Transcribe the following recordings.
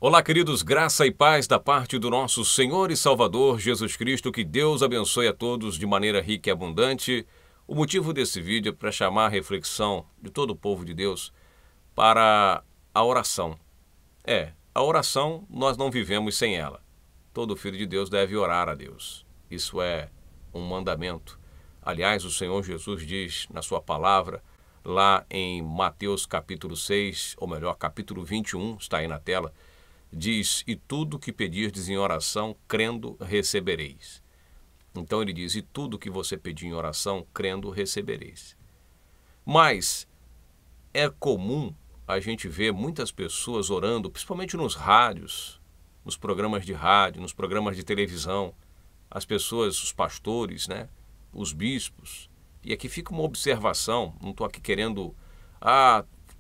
Olá, queridos, graça e paz da parte do nosso Senhor e Salvador Jesus Cristo, que Deus abençoe a todos de maneira rica e abundante. O motivo desse vídeo é para chamar a reflexão de todo o povo de Deus para a oração. A oração nós não vivemos sem ela. Todo filho de Deus deve orar a Deus. Isso é um mandamento. Aliás, o Senhor Jesus diz na sua palavra, lá em Mateus capítulo 6, ou melhor, capítulo 21, está aí na tela, diz, e tudo que pedirdes em oração, crendo, recebereis. Então ele diz, e tudo que você pedir em oração, crendo, recebereis. Mas é comum a gente ver muitas pessoas orando, principalmente nos rádios, nos programas de rádio, nos programas de televisão, as pessoas, os pastores, né, os bispos. E aqui fica uma observação, não estou aqui querendo,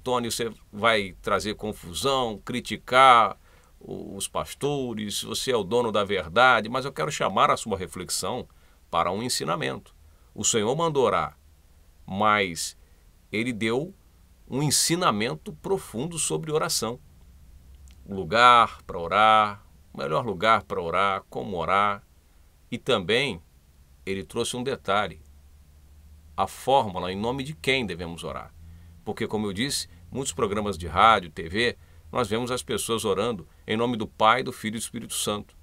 Tony, você vai trazer confusão, criticar os pastores, você é o dono da verdade, mas eu quero chamar a sua reflexão para um ensinamento. O Senhor mandou orar, mas ele deu um ensinamento profundo sobre oração. O lugar para orar, o melhor lugar para orar, como orar. E também ele trouxe um detalhe, a fórmula em nome de quem devemos orar. Porque, como eu disse, muitos programas de rádio, TV, nós vemos as pessoas orando em nome do Pai, do Filho e do Espírito Santo.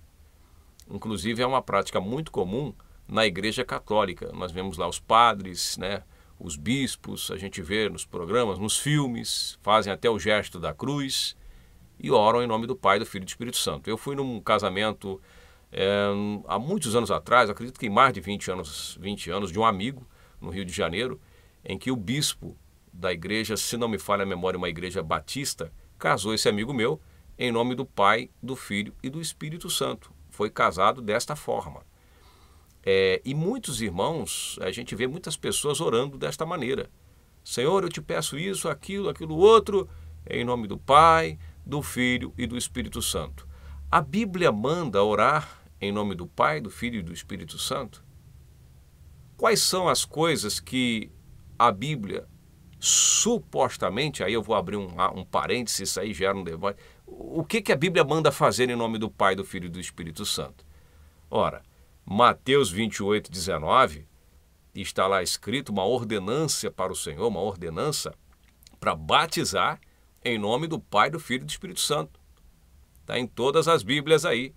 Inclusive, é uma prática muito comum na Igreja Católica. Nós vemos lá os padres, né, os bispos, a gente vê nos programas, nos filmes, fazem até o gesto da cruz e oram em nome do Pai, do Filho e do Espírito Santo. Eu fui num casamento há muitos anos atrás, acredito que em mais de 20 anos, de um amigo no Rio de Janeiro, em que o bispo da igreja, se não me falha a memória, uma igreja batista, casou esse amigo meu em nome do Pai, do Filho e do Espírito Santo. Foi casado desta forma. E muitos irmãos, a gente vê muitas pessoas orando desta maneira. Senhor, eu te peço isso, aquilo outro, em nome do Pai, do Filho e do Espírito Santo. A Bíblia manda orar em nome do Pai, do Filho e do Espírito Santo? Quais são as coisas que a Bíblia supostamente, aí eu vou abrir um parênteses, isso aí gera um debate, o que a Bíblia manda fazer em nome do Pai, do Filho e do Espírito Santo? Ora, Mateus 28, 19, está lá escrito uma ordenança para o Senhor, uma ordenança para batizar em nome do Pai, do Filho e do Espírito Santo. Está em todas as Bíblias aí.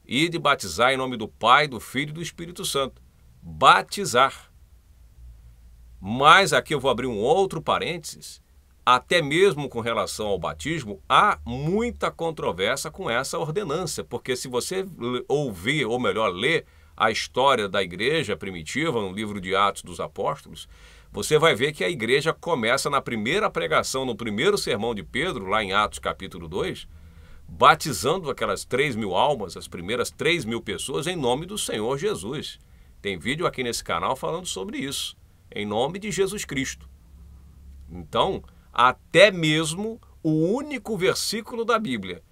E de batizar em nome do Pai, do Filho e do Espírito Santo. Batizar. Mas aqui eu vou abrir um outro parênteses, até mesmo com relação ao batismo, há muita controvérsia com essa ordenança, porque se você ouvir, ou melhor, ler a história da igreja primitiva, no livro de Atos dos Apóstolos, você vai ver que a igreja começa na primeira pregação, no primeiro sermão de Pedro, lá em Atos capítulo 2, batizando aquelas 3.000 almas, as primeiras 3.000 pessoas, em nome do Senhor Jesus. Tem vídeo aqui nesse canal falando sobre isso. Em nome de Jesus Cristo. Então, até mesmo o único versículo da Bíblia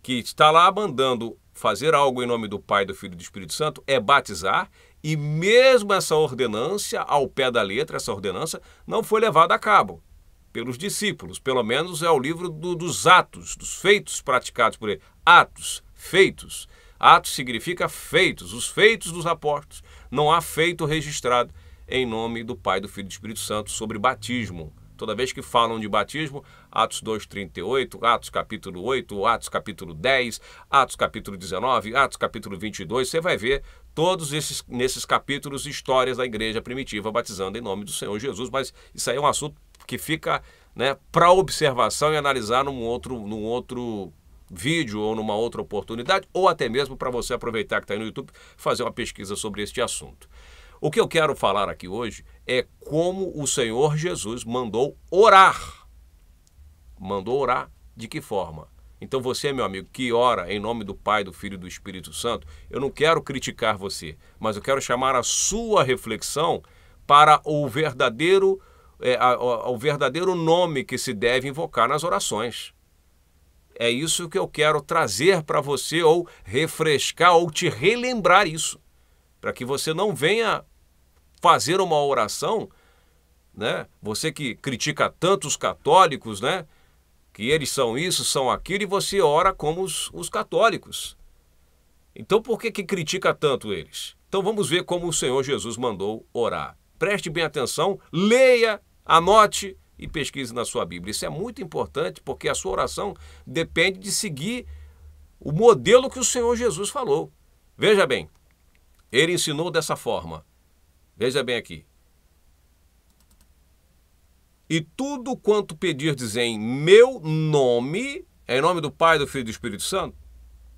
que está lá mandando fazer algo em nome do Pai, do Filho e do Espírito Santo é batizar, e mesmo essa ordenança, ao pé da letra, essa ordenança não foi levada a cabo pelos discípulos. Pelo menos é o livro dos atos, dos feitos praticados por ele. Atos, feitos. Atos significa feitos, os feitos dos apóstolos. Não há feito registrado em nome do Pai, do Filho e do Espírito Santo, sobre batismo. Toda vez que falam de batismo, Atos 2:38, Atos capítulo 8, Atos capítulo 10, Atos capítulo 19, Atos capítulo 22, você vai ver todos nesses capítulos histórias da igreja primitiva batizando em nome do Senhor Jesus, mas isso aí é um assunto que fica, né, para observação e analisar num outro vídeo ou numa outra oportunidade, ou até mesmo para você aproveitar que está aí no YouTube, fazer uma pesquisa sobre este assunto. O que eu quero falar aqui hoje é como o Senhor Jesus mandou orar. Mandou orar de que forma? Então você, meu amigo, que ora em nome do Pai, do Filho e do Espírito Santo, eu não quero criticar você, mas eu quero chamar a sua reflexão para o verdadeiro nome que se deve invocar nas orações. É isso que eu quero trazer para você, ou refrescar, ou te relembrar isso, para que você não venha fazer uma oração, né? Você que critica tanto os católicos, né? que eles são isso, são aquilo, e você ora como os católicos. Então por que critica tanto eles? Então vamos ver como o Senhor Jesus mandou orar. Preste bem atenção, leia, anote e pesquise na sua Bíblia. Isso é muito importante porque a sua oração depende de seguir o modelo que o Senhor Jesus falou. Veja bem, ele ensinou dessa forma. Veja bem aqui. E tudo quanto pedirdes em meu nome, é em nome do Pai, do Filho e do Espírito Santo?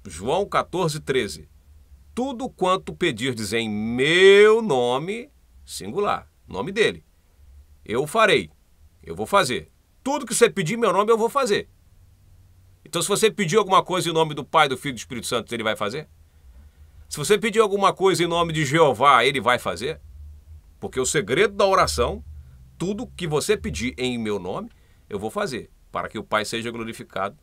João 14:13. Tudo quanto pedirdes em meu nome, singular, nome dele, eu farei, eu vou fazer. Tudo que você pedir em meu nome, eu vou fazer. Então, se você pedir alguma coisa em nome do Pai, do Filho e do Espírito Santo, ele vai fazer? Se você pedir alguma coisa em nome de Jeová, ele vai fazer? Porque o segredo da oração, tudo que você pedir em meu nome, eu vou fazer, para que o Pai seja glorificado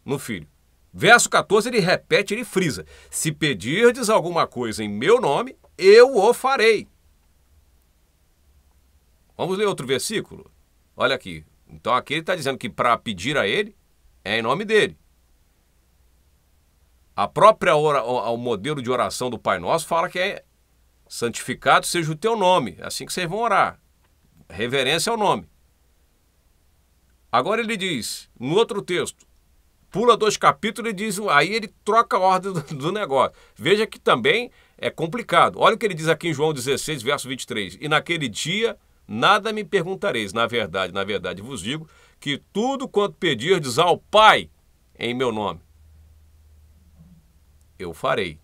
no Filho. Verso 14, ele repete, ele frisa. Se pedirdes alguma coisa em meu nome, eu o farei. Vamos ler outro versículo? Olha aqui. Então aqui ele está dizendo que para pedir a ele, é em nome dele. A própria o modelo de oração do Pai Nosso fala que é santificado seja o teu nome. É assim que vocês vão orar. Reverência ao nome. Agora ele diz, no outro texto, pula 2 capítulos e diz, aí ele troca a ordem do negócio. Veja que também é complicado. Olha o que ele diz aqui em João 16, verso 23. E naquele dia nada me perguntareis. Na verdade vos digo que tudo quanto pedirdes ao Pai em meu nome, eu farei.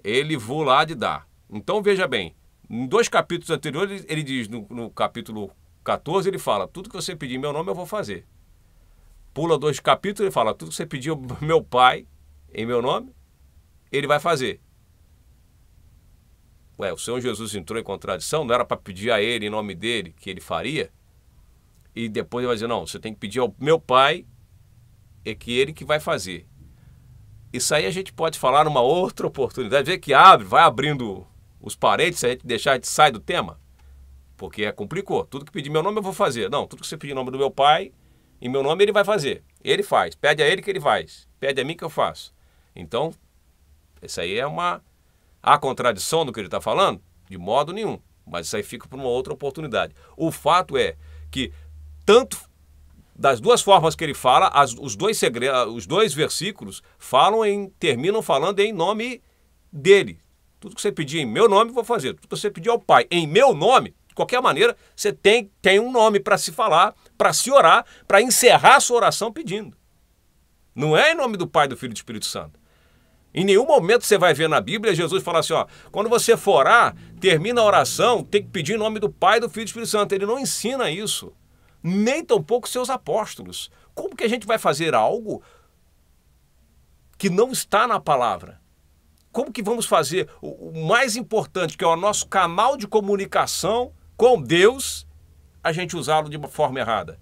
Ele vou lá de dar. Então veja bem, em 2 capítulos anteriores ele diz, no capítulo 14 ele fala, tudo que você pedir em meu nome eu vou fazer. Pula 2 capítulos e fala, tudo que você pedir ao meu Pai em meu nome, ele vai fazer. Ué, o Senhor Jesus entrou em contradição, não era para pedir a ele em nome dele que ele faria? E depois ele vai dizer, não, você tem que pedir ao meu Pai, é que ele que vai fazer. Isso aí a gente pode falar numa outra oportunidade, ver que vai abrindo os parênteses, se a gente deixar, a gente sai do tema, porque complicou. Tudo que pedir em meu nome eu vou fazer. Não, tudo que você pedir em nome do meu Pai, em meu nome ele vai fazer. Ele faz. Pede a ele que ele faz. Pede a mim que eu faço. Então, isso aí é a contradição do que ele está falando? De modo nenhum. Mas isso aí fica para uma outra oportunidade. O fato é que, tanto das duas formas que ele fala, os dois versículos terminam falando em nome dele. Tudo que você pedir em meu nome, eu vou fazer. Tudo que você pedir ao Pai em meu nome, de qualquer maneira, você tem um nome para se falar, para se orar, para encerrar a sua oração pedindo. Não é em nome do Pai, do Filho e do Espírito Santo. Em nenhum momento você vai ver na Bíblia Jesus falar assim, ó, quando você for orar, termina a oração, tem que pedir em nome do Pai, do Filho e do Espírito Santo. Ele não ensina isso. Nem tampouco seus apóstolos. Como que a gente vai fazer algo que não está na palavra? Como que vamos fazer o mais importante, que é o nosso canal de comunicação com Deus, a gente usá-lo de uma forma errada?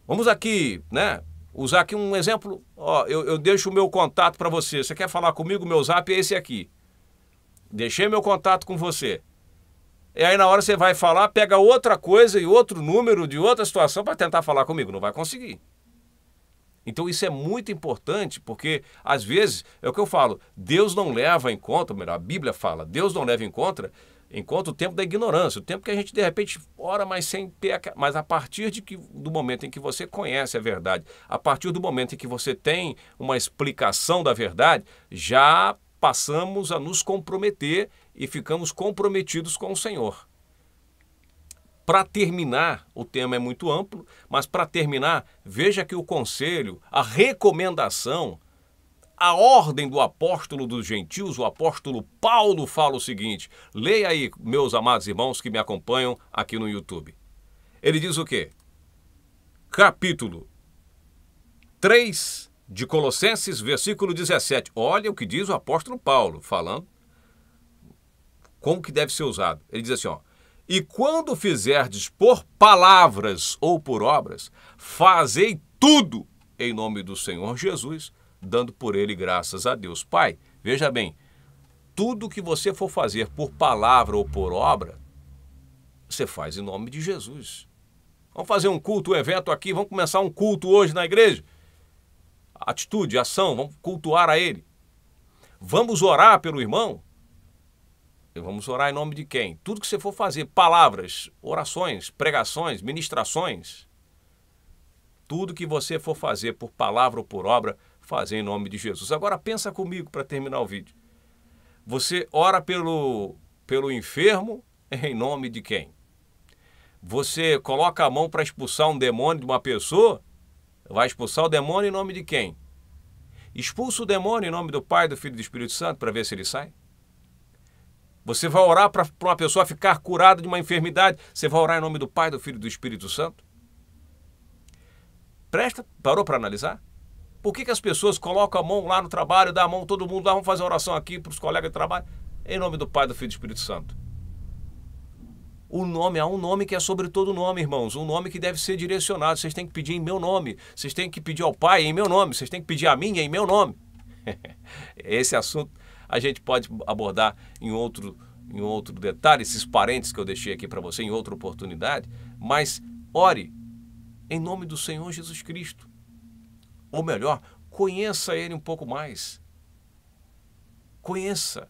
Vamos aqui, né? Usar aqui um exemplo. Ó, eu deixo o meu contato para você. Você quer falar comigo? Meu zap é esse aqui. Deixei meu contato com você. E aí na hora você vai falar, pega outra coisa e outro número de outra situação para tentar falar comigo. Não vai conseguir. Então isso é muito importante, porque às vezes, é o que eu falo, Deus não leva em conta, melhor, a Bíblia fala, Deus não leva em conta o tempo da ignorância, o tempo que a gente de repente ora, mas mas a partir do momento em que você conhece a verdade, a partir do momento em que você tem uma explicação da verdade, já passamos a nos comprometer e ficamos comprometidos com o Senhor. Para terminar, o tema é muito amplo, mas para terminar, veja que o conselho, a recomendação, a ordem do apóstolo dos gentios, o apóstolo Paulo fala o seguinte, leia aí, meus amados irmãos que me acompanham aqui no YouTube. Ele diz o quê? Capítulo 3 de Colossenses, versículo 17. Olha o que diz o apóstolo Paulo, falando como que deve ser usado. Ele diz assim, ó, e quando fizerdes por palavras ou por obras, fazei tudo em nome do Senhor Jesus, dando por ele graças a Deus. Pai, veja bem, tudo que você for fazer por palavra ou por obra, você faz em nome de Jesus. Vamos fazer um culto, um evento aqui, vamos começar um culto hoje na igreja. Atitude, ação, vamos cultuar a Ele. Vamos orar pelo irmão? E vamos orar em nome de quem? Tudo que você for fazer, palavras, orações, pregações, ministrações, tudo que você for fazer por palavra ou por obra, fazer em nome de Jesus. Agora pensa comigo para terminar o vídeo. Você ora pelo enfermo em nome de quem? Você coloca a mão para expulsar um demônio de uma pessoa, vai expulsar o demônio em nome de quem? Expulsa o demônio em nome do Pai, do Filho e do Espírito Santo para ver se ele sai? Você vai orar para uma pessoa ficar curada de uma enfermidade, você vai orar em nome do Pai, do Filho e do Espírito Santo? Parou para analisar? Por que as pessoas colocam a mão lá no trabalho, dá a mão todo mundo lá, vamos fazer oração aqui para os colegas de trabalho, em nome do Pai, do Filho e do Espírito Santo? Há um nome que é sobre todo nome, irmãos, um nome que deve ser direcionado. Vocês têm que pedir em meu nome, vocês têm que pedir ao Pai em meu nome, vocês têm que pedir a mim em meu nome. Esse assunto a gente pode abordar em outro detalhe, esses parênteses que eu deixei aqui para você em outra oportunidade, mas ore em nome do Senhor Jesus Cristo. Ou melhor, conheça Ele um pouco mais. Conheça.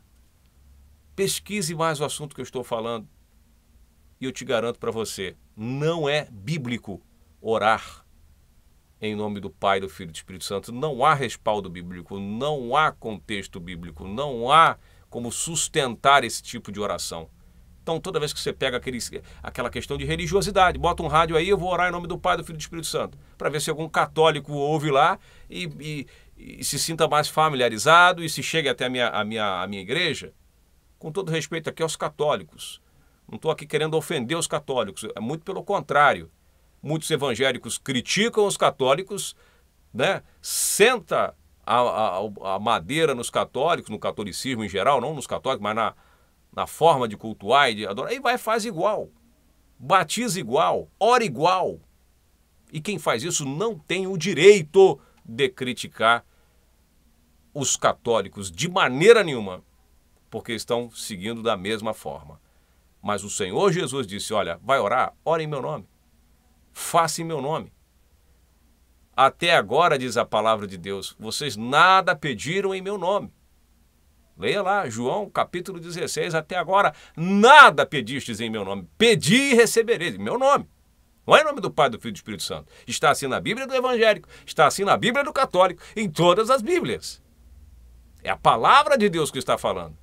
Pesquise mais o assunto que eu estou falando. E eu te garanto para você, não é bíblico orar em nome do Pai, do Filho e do Espírito Santo. Não há respaldo bíblico, não há contexto bíblico, não há como sustentar esse tipo de oração. Então, toda vez que você pega aquela questão de religiosidade, bota um rádio aí, eu vou orar em nome do Pai, do Filho e do Espírito Santo, para ver se algum católico ouve lá e se sinta mais familiarizado e se chegue até a minha igreja. Com todo respeito aqui aos católicos. Não estou aqui querendo ofender os católicos, é muito pelo contrário. Muitos evangélicos criticam os católicos, né? Senta a madeira nos católicos, no catolicismo em geral, não nos católicos, mas na forma de cultuar e de adorar, e vai faz igual, batiza igual, ora igual. E quem faz isso não tem o direito de criticar os católicos de maneira nenhuma, porque estão seguindo da mesma forma. Mas o Senhor Jesus disse, olha, vai orar? Ora em meu nome. Faça em meu nome. Até agora, diz a palavra de Deus, vocês nada pediram em meu nome. Leia lá, João capítulo 16, até agora nada pedistes em meu nome. Pedi e recebereis, em meu nome. Não é em nome do Pai, do Filho e do Espírito Santo. Está assim na Bíblia do evangélico, está assim na Bíblia do católico, em todas as Bíblias. É a palavra de Deus que está falando.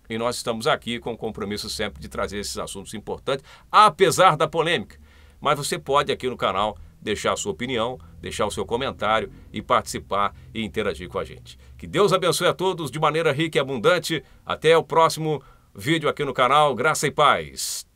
E nós estamos aqui com o compromisso sempre de trazer esses assuntos importantes, apesar da polêmica. Mas você pode aqui no canal deixar a sua opinião, deixar o seu comentário e participar e interagir com a gente. Que Deus abençoe a todos de maneira rica e abundante. Até o próximo vídeo aqui no canal. Graça e paz.